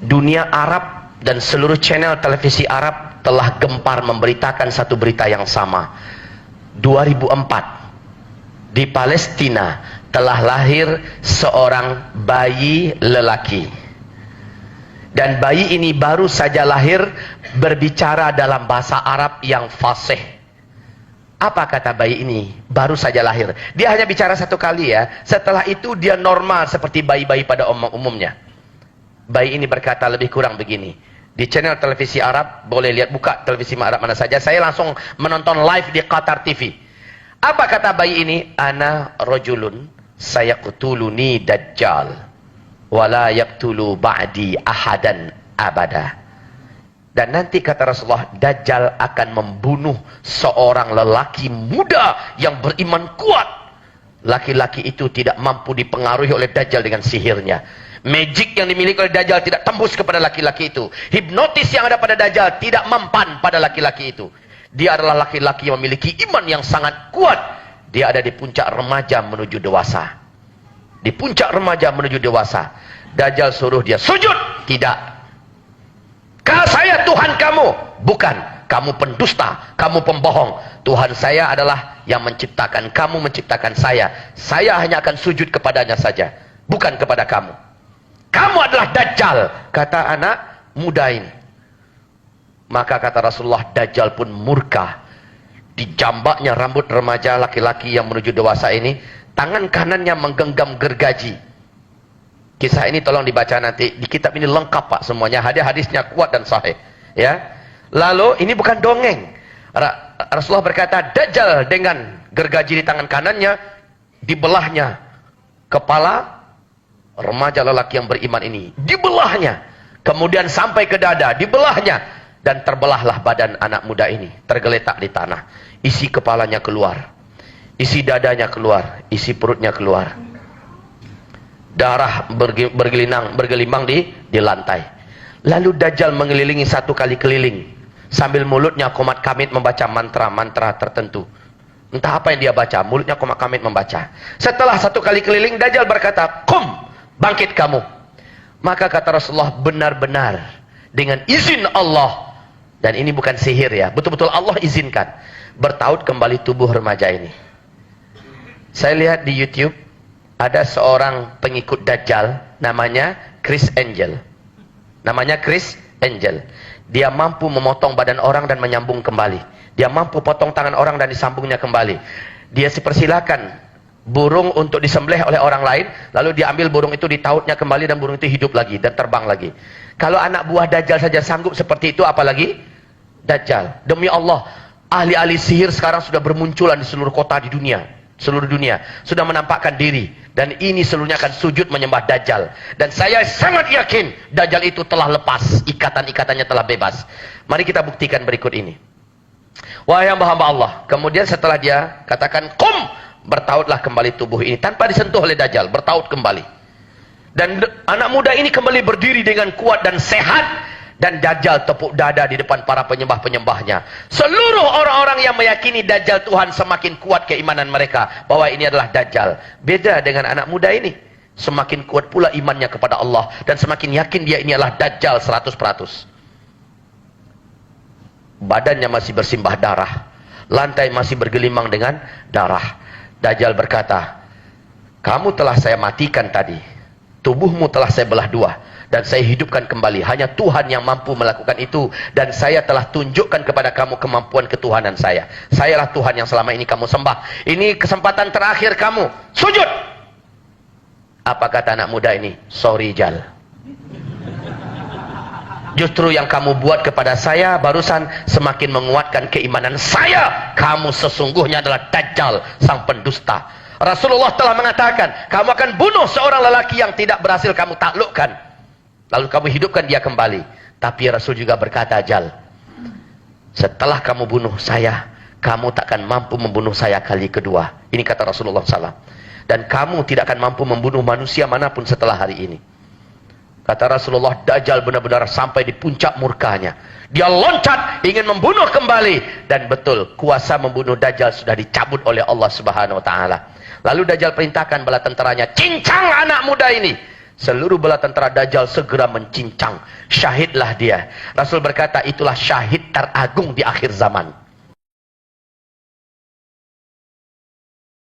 dunia Arab dan seluruh channel televisi Arab telah gempar memberitakan satu berita yang sama. 2004 di Palestina telah lahir seorang bayi lelaki, dan bayi ini baru saja lahir berbicara dalam bahasa Arab yang fasih. Apa kata bayi ini? Baru saja lahir, dia hanya bicara satu kali ya, setelah itu dia normal seperti bayi-bayi pada umumnya. Bayi ini berkata lebih kurang begini, di channel televisi Arab, boleh lihat, buka televisi Arab mana saja, saya langsung menonton live di Qatar TV. Apa kata bayi ini? Ana rajulun sayaqtuluni dajjal wala yaqtulu ba'di ahadan abada. Dan nanti kata Rasulullah, Dajjal akan membunuh seorang lelaki muda yang beriman kuat. Laki-laki itu tidak mampu dipengaruhi oleh Dajjal dengan sihirnya. Magic yang dimiliki oleh Dajjal tidak tembus kepada laki-laki itu. Hipnotis yang ada pada Dajjal tidak mempan pada laki-laki itu. Dia adalah laki-laki yang memiliki iman yang sangat kuat. Dia ada di puncak remaja menuju dewasa. Di puncak remaja menuju dewasa. Dajjal suruh dia sujud. Tidak. Saya Tuhan kamu. Bukan. Kamu pendusta. Kamu pembohong. Tuhan saya adalah yang menciptakan kamu, menciptakan saya. Saya hanya akan sujud kepadanya saja. Bukan kepada kamu. Kamu adalah Dajjal. Kata anak muda ini. Maka kata Rasulullah, Dajjal pun murka. Dijambaknya rambut remaja laki-laki yang menuju dewasa ini. Tangan kanannya menggenggam gergaji. Kisah ini tolong dibaca nanti. Di kitab ini lengkap Pak semuanya. Hadisnya kuat dan sahih. Ya. Lalu ini bukan dongeng. Rasulullah berkata, Dajjal dengan gergaji di tangan kanannya, dibelahnya kepala remaja lelaki yang beriman ini. Dibelahnya. Kemudian sampai ke dada. Dibelahnya. Dan terbelahlah badan anak muda ini. Tergeletak di tanah. Isi kepalanya keluar. Isi dadanya keluar. Isi perutnya keluar. Darah bergelimang di lantai. Lalu Dajjal mengelilingi satu kali keliling. Sambil mulutnya komat kamit membaca mantra-mantra tertentu. Entah apa yang dia baca. Mulutnya komat kamit membaca. Setelah satu kali keliling, Dajjal berkata, "Qum, bangkit kamu." Maka kata Rasulullah, benar-benar dengan izin Allah. Dan ini bukan sihir ya. Betul-betul Allah izinkan. Bertaut kembali tubuh remaja ini. Saya lihat di YouTube. Ada seorang pengikut Dajjal, namanya Chris Angel. Namanya Chris Angel. Dia mampu memotong badan orang dan menyambung kembali. Dia mampu potong tangan orang dan disambungnya kembali. Dia dipersilakan burung untuk disembelih oleh orang lain, lalu dia ambil burung itu, ditautnya kembali, dan burung itu hidup lagi dan terbang lagi. Kalau anak buah Dajjal saja sanggup seperti itu, apalagi Dajjal. Demi Allah, ahli-ahli sihir sekarang sudah bermunculan di seluruh kota di dunia. Seluruh dunia sudah menampakkan diri, dan ini seluruhnya akan sujud menyembah Dajjal. Dan saya sangat yakin Dajjal itu telah lepas, ikatan-ikatannya telah bebas. Mari kita buktikan berikut ini. Wahai hamba-hamba Allah, kemudian setelah dia katakan qum, bertautlah kembali tubuh ini tanpa disentuh oleh Dajjal, bertaut kembali. Dan anak muda ini kembali berdiri dengan kuat dan sehat. Dan Dajjal tepuk dada di depan para penyembah-penyembahnya. Seluruh orang-orang yang meyakini Dajjal Tuhan semakin kuat keimanan mereka bahwa ini adalah Dajjal. Beda dengan anak muda ini. Semakin kuat pula imannya kepada Allah. Dan semakin yakin dia ini adalah Dajjal 100%. Badannya masih bersimbah darah. Lantai masih bergelimang dengan darah. Dajjal berkata, "Kamu telah saya matikan tadi. Tubuhmu telah saya belah dua. Dan saya hidupkan kembali. Hanya Tuhan yang mampu melakukan itu. Dan saya telah tunjukkan kepada kamu kemampuan ketuhanan saya. Sayalah Tuhan yang selama ini kamu sembah. Ini kesempatan terakhir kamu. Sujud!" Apa kata anak muda ini? "Sorry Jal. Justru yang kamu buat kepada saya barusan semakin menguatkan keimanan saya. Kamu sesungguhnya adalah Dajjal, sang pendusta." Rasulullah telah mengatakan, kamu akan bunuh seorang lelaki yang tidak berhasil kamu taklukkan. Lalu kamu hidupkan dia kembali. Tapi Rasul juga berkata, Jal, setelah kamu bunuh saya, kamu takkan mampu membunuh saya kali kedua. Ini kata Rasulullah SAW. Dan kamu tidak akan mampu membunuh manusia manapun setelah hari ini. Kata Rasulullah, Dajjal benar-benar sampai di puncak murkanya. Dia loncat, ingin membunuh kembali. Dan betul, kuasa membunuh Dajjal sudah dicabut oleh Allah Subhanahu Wa Taala. Lalu Dajjal perintahkan bala tentaranya, cincang anak muda ini. Seluruh bala tentara Dajjal segera mencincang. Syahidlah dia. Rasul berkata, itulah syahid teragung di akhir zaman.